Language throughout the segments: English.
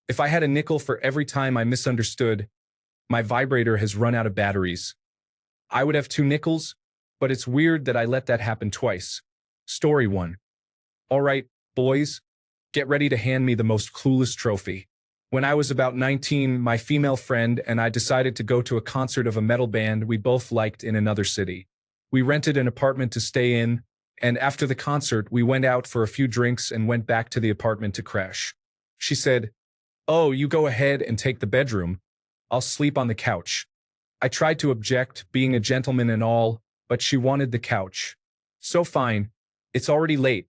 If I had a nickel for every time I misunderstood, my vibrator has run out of batteries. I would have 2 nickels, but it's weird that I let that happen twice. Story 1. All right, boys, get ready to hand me the most clueless trophy. When I was about 19, my female friend and I decided to go to a concert of a metal band we both liked in another city. We rented an apartment to stay in, and after the concert, we went out for a few drinks and went back to the apartment to crash. She said, "Oh, you go ahead and take the bedroom. I'll sleep on the couch." I tried to object, being a gentleman and all, but she wanted the couch. So fine, it's already late,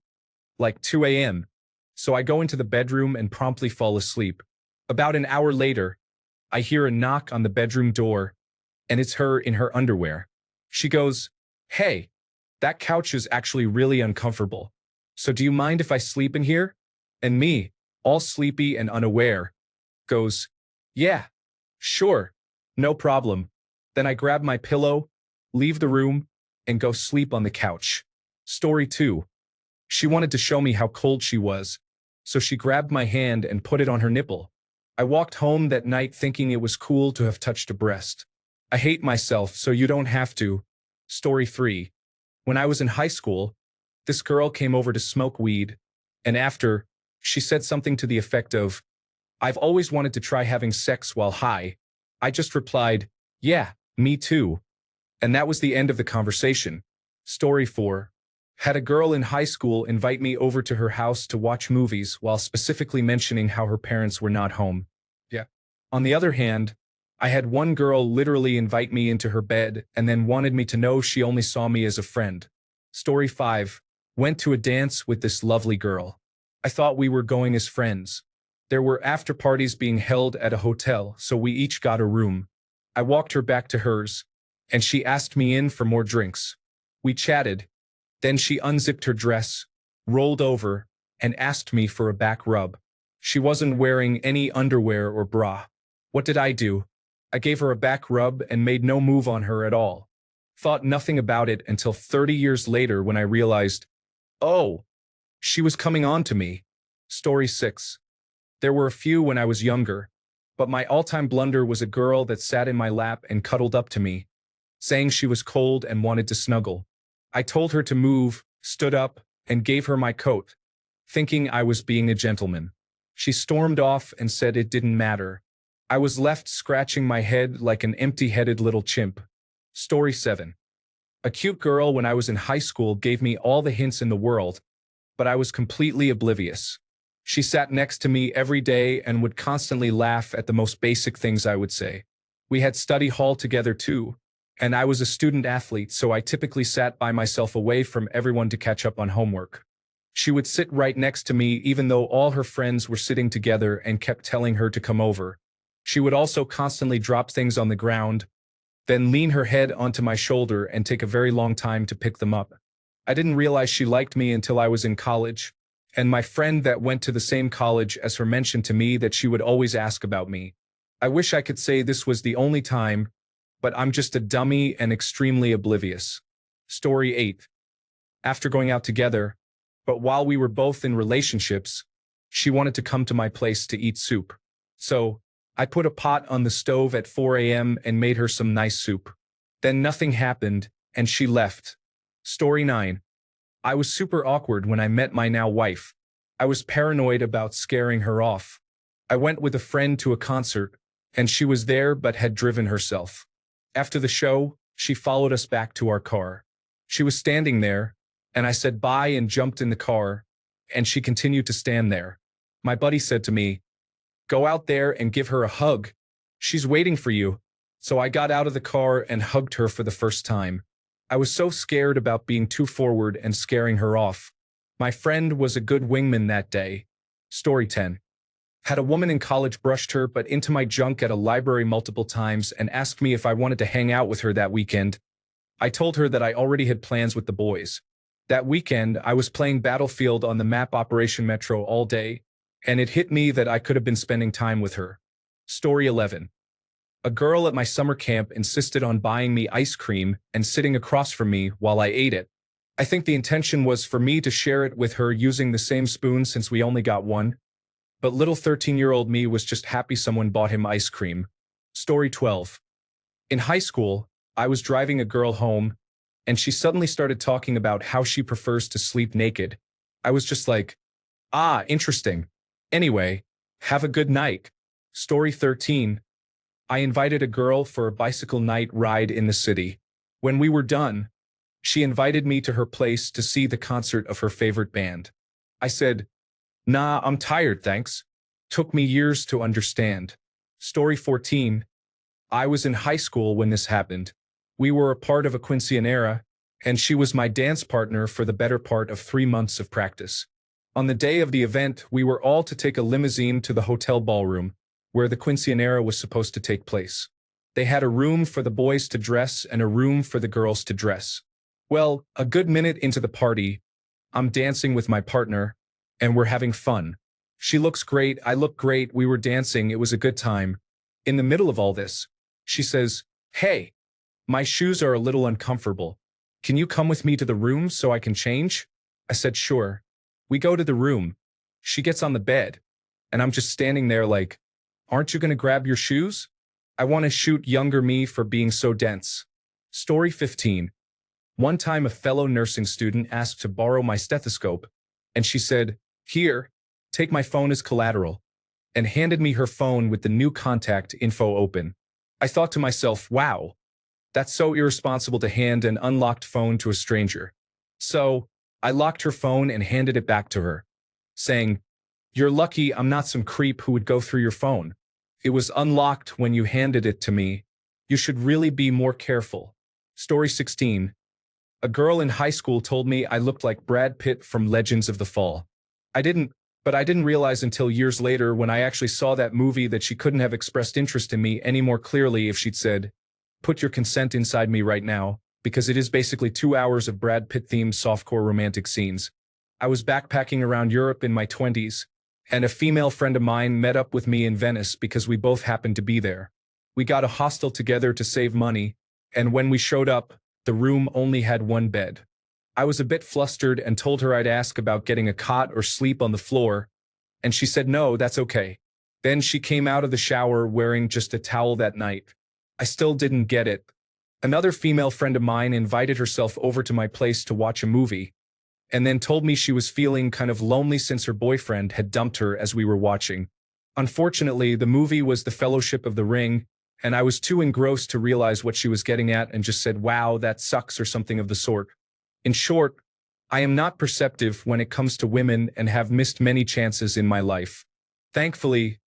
like 2 a.m. So I go into the bedroom and promptly fall asleep. About an hour later, I hear a knock on the bedroom door, and it's her in her underwear. She goes, "Hey, that couch is actually really uncomfortable. So do you mind if I sleep in here?" And me, all sleepy and unaware, goes, "Yeah, sure, no problem." Then I grab my pillow, leave the room, and go sleep on the couch. Story 2. She wanted to show me how cold she was, so she grabbed my hand and put it on her nipple. I walked home that night thinking it was cool to have touched a breast. I hate myself, so you don't have to. Story 3. When I was in high school, this girl came over to smoke weed, and after, she said something to the effect of, "I've always wanted to try having sex while high." I just replied, "Yeah, me too." And that was the end of the conversation. Story 4. Had a girl in high school invite me over to her house to watch movies while specifically mentioning how her parents were not home. Yeah. On the other hand, I had one girl literally invite me into her bed and then wanted me to know she only saw me as a friend. Story 5. Went to a dance with this lovely girl. I thought we were going as friends. There were after parties being held at a hotel, so we each got a room. I walked her back to hers, and she asked me in for more drinks. We chatted. Then she unzipped her dress, rolled over, and asked me for a back rub. She wasn't wearing any underwear or bra. What did I do? I gave her a back rub and made no move on her at all. Thought nothing about it until 30 years later when I realized, oh, she was coming on to me. Story 6. There were a few when I was younger, but my all-time blunder was a girl that sat in my lap and cuddled up to me, saying she was cold and wanted to snuggle. I told her to move, stood up, and gave her my coat, thinking I was being a gentleman. She stormed off and said it didn't matter. I was left scratching my head like an empty-headed little chimp. Story 7. A cute girl when I was in high school gave me all the hints in the world, but I was completely oblivious. She sat next to me every day and would constantly laugh at the most basic things I would say. We had study hall together too, and I was a student athlete, so I typically sat by myself away from everyone to catch up on homework. She would sit right next to me even though all her friends were sitting together and kept telling her to come over. She would also constantly drop things on the ground, then lean her head onto my shoulder and take a very long time to pick them up. I didn't realize she liked me until I was in college, and my friend that went to the same college as her mentioned to me that she would always ask about me. I wish I could say this was the only time, but I'm just a dummy and extremely oblivious. Story 8. After going out together, but while we were both in relationships, she wanted to come to my place to eat soup. So, I put a pot on the stove at 4 a.m. and made her some nice soup. Then nothing happened, and she left. Story 9. I was super awkward when I met my now wife. I was paranoid about scaring her off. I went with a friend to a concert, and she was there but had driven herself. After the show, she followed us back to our car. She was standing there, and I said bye and jumped in the car, and she continued to stand there. My buddy said to me, "Go out there and give her a hug. She's waiting for you." So I got out of the car and hugged her for the first time. I was so scared about being too forward and scaring her off. My friend was a good wingman that day. Story 10. Had a woman in college brushed her but into my junk at a library multiple times and asked me if I wanted to hang out with her that weekend. I told her that I already had plans with the boys. That weekend, I was playing Battlefield on the map Operation Metro all day, and it hit me that I could have been spending time with her. Story 11. A girl at my summer camp insisted on buying me ice cream and sitting across from me while I ate it. I think the intention was for me to share it with her using the same spoon since we only got one. but little 13-year-old me was just happy someone bought him ice cream. Story 12. In high school, I was driving a girl home, and she suddenly started talking about how she prefers to sleep naked. I was just like, ah, interesting. Anyway, have a good night. Story 13. I invited a girl for a bicycle night ride in the city. When we were done, she invited me to her place to see the concert of her favorite band. I said, nah, I'm tired, thanks. Took me years to understand. Story 14. I was in high school when this happened. We were a part of a quinceañera, and she was my dance partner for the better part of 3 months of practice. On the day of the event, we were all to take a limousine to the hotel ballroom, where the quinceañera was supposed to take place. They had a room for the boys to dress and a room for the girls to dress. Well, a good minute into the party, I'm dancing with my partner, and we're having fun. She looks great, I look great, we were dancing, it was a good time. In the middle of all this, she says, hey, my shoes are a little uncomfortable. Can you come with me to the room so I can change? I said, sure. We go to the room. She gets on the bed, and I'm just standing there like, aren't you gonna grab your shoes? I want to shoot younger me for being so dense. Story 15. One time a fellow nursing student asked to borrow my stethoscope, and she said, here, take my phone as collateral, and handed me her phone with the new contact info open. I thought to myself, wow, that's so irresponsible to hand an unlocked phone to a stranger. So, I locked her phone and handed it back to her, saying, you're lucky I'm not some creep who would go through your phone. It was unlocked when you handed it to me. You should really be more careful. Story 16. A girl in high school told me I looked like Brad Pitt from Legends of the Fall. I didn't realize until years later when I actually saw that movie that she couldn't have expressed interest in me any more clearly if she'd said, put your consent inside me right now, because it is basically 2 hours of Brad Pitt-themed softcore romantic scenes. I was backpacking around Europe in my 20s, and a female friend of mine met up with me in Venice because we both happened to be there. We got a hostel together to save money, and when we showed up, the room only had one bed. I was a bit flustered and told her I'd ask about getting a cot or sleep on the floor, and she said no, that's okay. Then she came out of the shower wearing just a towel that night. I still didn't get it. Another female friend of mine invited herself over to my place to watch a movie, and then told me she was feeling kind of lonely since her boyfriend had dumped her as we were watching. Unfortunately, the movie was The Fellowship of the Ring, and I was too engrossed to realize what she was getting at and just said, wow, that sucks or something of the sort. In short, I am not perceptive when it comes to women and have missed many chances in my life. Thankfully,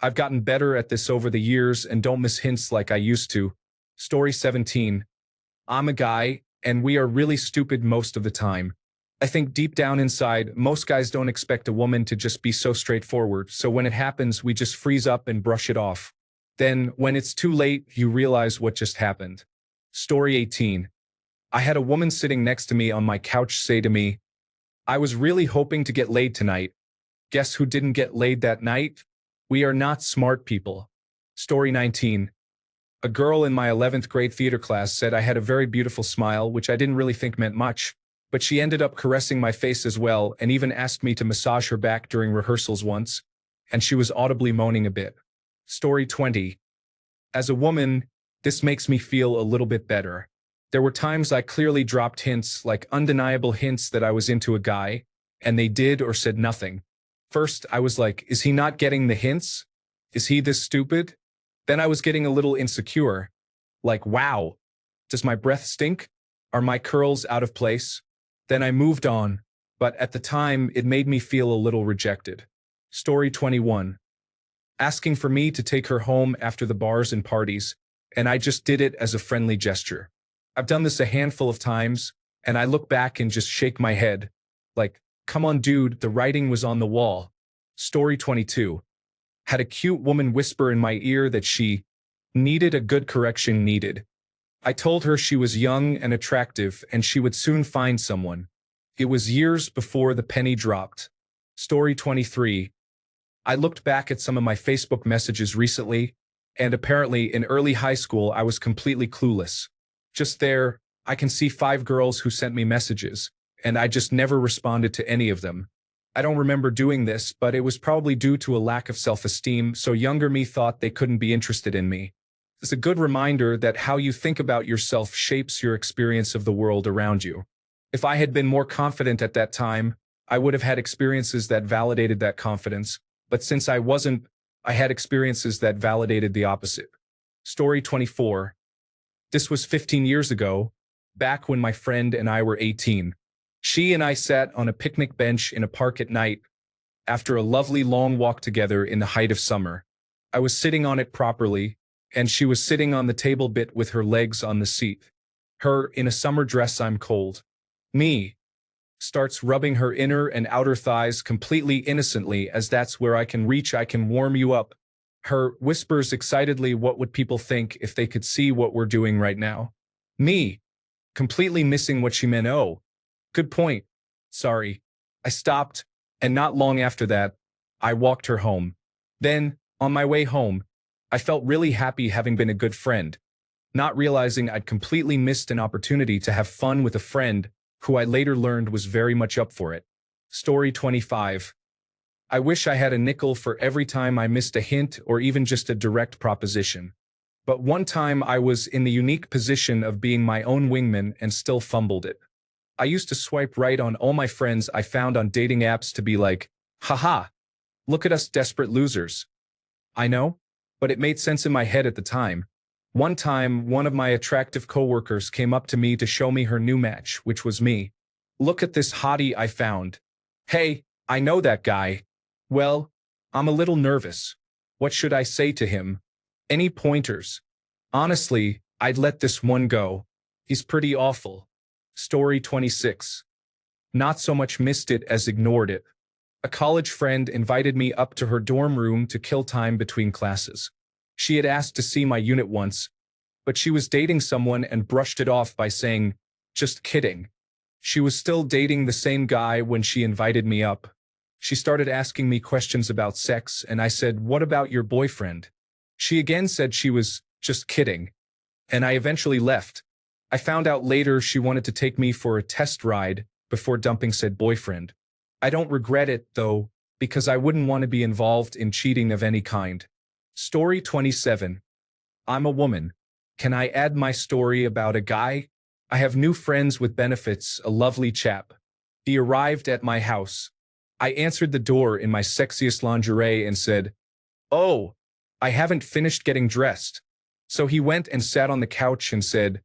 I've gotten better at this over the years and don't miss hints like I used to. Story 17. I'm a guy, and we are really stupid most of the time. I think deep down inside, most guys don't expect a woman to just be so straightforward, so when it happens, we just freeze up and brush it off. Then, when it's too late, you realize what just happened. Story 18. I had a woman sitting next to me on my couch say to me, I was really hoping to get laid tonight. Guess who didn't get laid that night? We are not smart people. Story 19. A girl in my 11th grade theater class said I had a very beautiful smile, which I didn't really think meant much, but she ended up caressing my face as well and even asked me to massage her back during rehearsals once, and she was audibly moaning a bit. Story 20. As a woman, this makes me feel a little bit better. There were times I clearly dropped hints, like undeniable hints that I was into a guy, and they did or said nothing. First, I was like, is he not getting the hints? Is he this stupid? Then I was getting a little insecure. Like, wow, does my breath stink? Are my curls out of place? Then I moved on, but at the time, it made me feel a little rejected. Story 21. Asking for me to take her home after the bars and parties, and I just did it as a friendly gesture. I've done this a handful of times, and I look back and just shake my head. Like, come on dude, the writing was on the wall. Story 22. Had a cute woman whisper in my ear that she needed a good correction needed. I told her she was young and attractive and she would soon find someone. It was years before the penny dropped. Story 23. I looked back at some of my Facebook messages recently, and apparently in early high school I was completely clueless. Just there, I can see 5 girls who sent me messages, and I just never responded to any of them. I don't remember doing this, but it was probably due to a lack of self-esteem, so younger me thought they couldn't be interested in me. It's a good reminder that how you think about yourself shapes your experience of the world around you. If I had been more confident at that time, I would have had experiences that validated that confidence, but since I wasn't, I had experiences that validated the opposite. Story 24. This was 15 years ago, back when my friend and I were 18. She and I sat on a picnic bench in a park at night after a lovely long walk together in the height of summer. I was sitting on it properly, and she was sitting on the table bit with her legs on the seat. Her, in a summer dress, I'm cold. Me, starts rubbing her inner and outer thighs completely innocently, as that's where I can reach, I can warm you up. Her whispers excitedly, what would people think if they could see what we're doing right now? Me, completely missing what she meant. Oh, good point. Sorry. I stopped, and not long after that, I walked her home. Then, on my way home, I felt really happy having been a good friend, not realizing I'd completely missed an opportunity to have fun with a friend who I later learned was very much up for it. Story 25. I wish I had a nickel for every time I missed a hint or even just a direct proposition. But one time I was in the unique position of being my own wingman and still fumbled it. I used to swipe right on all my friends I found on dating apps to be like, haha, look at us desperate losers. I know, but it made sense in my head at the time. One time, one of my attractive coworkers came up to me to show me her new match, which was me. Look at this hottie I found. Hey, I know that guy. Well, I'm a little nervous. What should I say to him? Any pointers? Honestly, I'd let this one go. He's pretty awful. Story 26. Not so much missed it as ignored it. A college friend invited me up to her dorm room to kill time between classes. She had asked to see my unit once, but she was dating someone and brushed it off by saying, just kidding. She was still dating the same guy when she invited me up. She started asking me questions about sex, and I said, what about your boyfriend? She again said she was just kidding, and I eventually left. I found out later she wanted to take me for a test ride before dumping said boyfriend. I don't regret it, though, because I wouldn't want to be involved in cheating of any kind. Story 27. I'm a woman. Can I add my story about a guy? I have new friends with benefits, a lovely chap. He arrived at my house. I answered the door in my sexiest lingerie and said, oh, I haven't finished getting dressed. So he went and sat on the couch and said,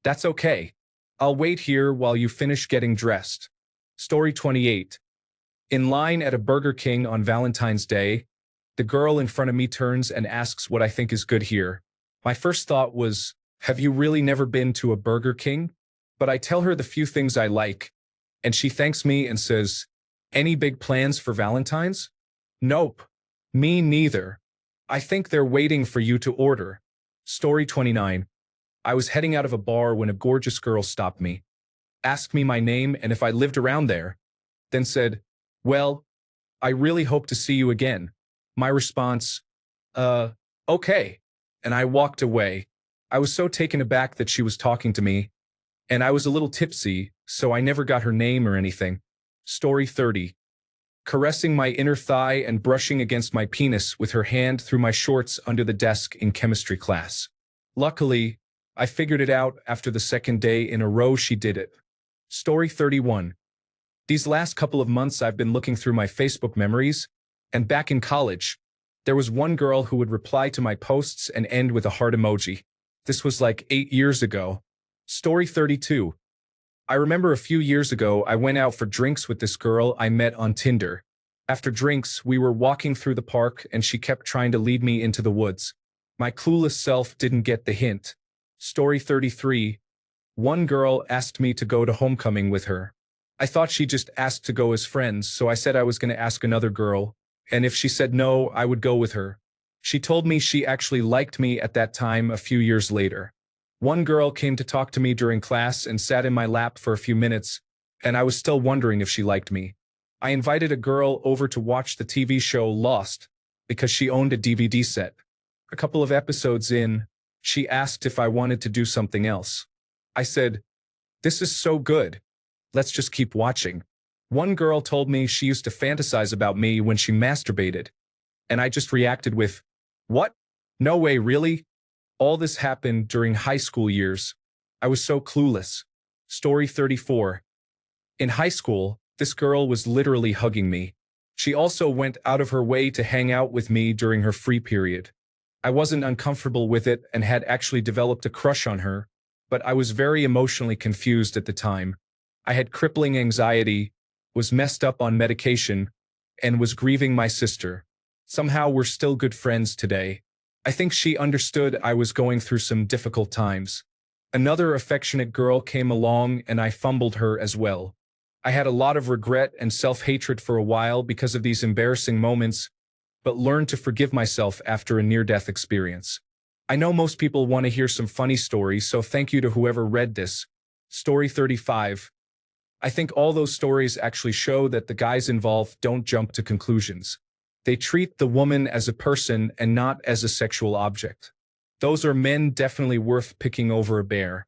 that's okay. I'll wait here while you finish getting dressed. Story 28. In line at a Burger King on Valentine's Day, the girl in front of me turns and asks what I think is good here. My first thought was, have you really never been to a Burger King? But I tell her the few things I like, and she thanks me and says, any big plans for Valentine's? Nope. Me neither. I think they're waiting for you to order. Story 29. I was heading out of a bar when a gorgeous girl stopped me, asked me my name and if I lived around there, then said, well, I really hope to see you again. My response, okay. And I walked away. I was so taken aback that she was talking to me, and I was a little tipsy, so I never got her name or anything. Story 30. Caressing my inner thigh and brushing against my penis with her hand through my shorts under the desk in chemistry class. Luckily, I figured it out after the second day in a row she did it. Story 31. These last couple of months I've been looking through my Facebook memories, and back in college, there was one girl who would reply to my posts and end with a heart emoji. This was like 8 years ago. Story 32. I remember a few years ago I went out for drinks with this girl I met on Tinder. After drinks, we were walking through the park and she kept trying to lead me into the woods. My clueless self didn't get the hint. Story 33. One girl asked me to go to homecoming with her. I thought she just asked to go as friends, so I said I was going to ask another girl, and if she said no, I would go with her. She told me she actually liked me at that time a few years later. One girl came to talk to me during class and sat in my lap for a few minutes, and I was still wondering if she liked me. I invited a girl over to watch the TV show Lost because she owned a DVD set. A couple of episodes in, she asked if I wanted to do something else. I said, this is so good. Let's just keep watching. One girl told me she used to fantasize about me when she masturbated, and I just reacted with, "What? No way, really?" All this happened during high school years. I was so clueless. Story 34. In high school, this girl was literally hugging me. She also went out of her way to hang out with me during her free period. I wasn't uncomfortable with it and had actually developed a crush on her, but I was very emotionally confused at the time. I had crippling anxiety, was messed up on medication, and was grieving my sister. Somehow we're still good friends today. I think she understood I was going through some difficult times. Another affectionate girl came along and I fumbled her as well. I had a lot of regret and self-hatred for a while because of these embarrassing moments, but learned to forgive myself after a near-death experience. I know most people want to hear some funny stories, so thank you to whoever read this. Story 35. I think all those stories actually show that the guys involved don't jump to conclusions. They treat the woman as a person and not as a sexual object. Those are men definitely worth picking over a bear.